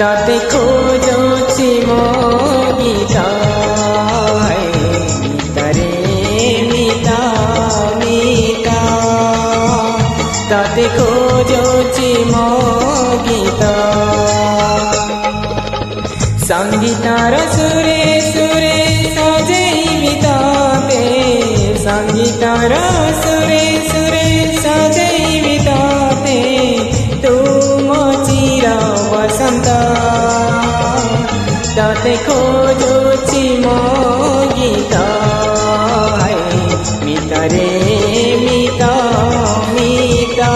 ताते खोजोछि मो गीता मिता रे मिता मिता ताते खोजोछि मो गीता संगीतार सुरे सुरे सजैबि ताते संगीतार सुरे सुरे सजैबि ताते तुम चिर बसंत ताते खोजोछि मो गीता मिता रे मिता मिता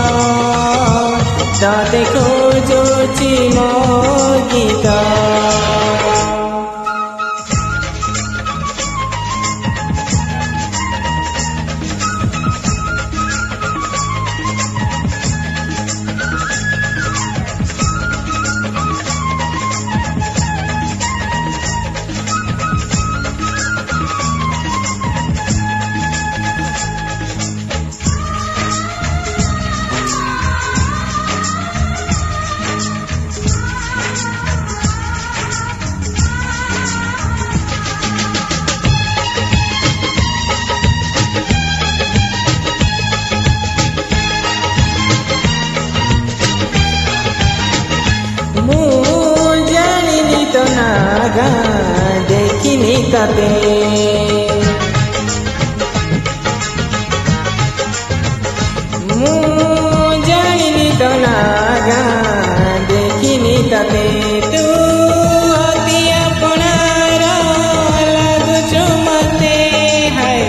ताते खोजोछि मो गीता नागा देखिनी ताते मु जानिनी तो नागा देखिनी ताते तू अति अपनार लागुछु मते हाय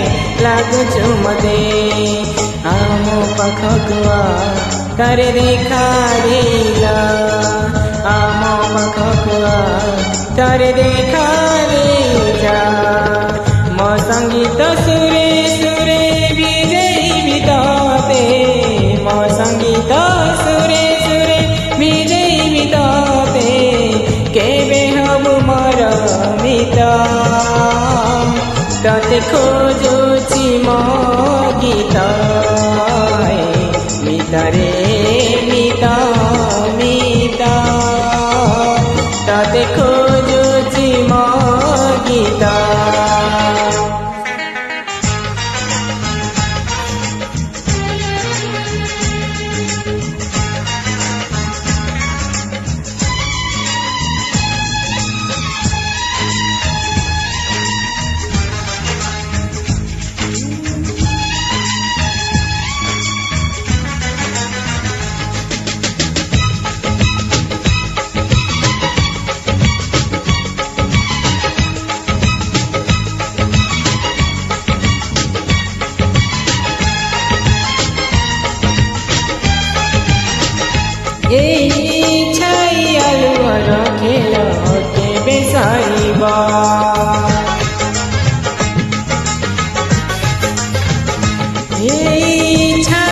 लागुछु मते आम पाखकु तारे देखा देला आम पाखकु तारे देखा जा मो संगीत सुरे सुरे विजयी ताते मो संगीत सुरे सुरे विजयी ताते केबे हबु मोर मिता ताते खोजोछि मो गीता मिता रे मिता मिता ताते खोजोछि मो गीता।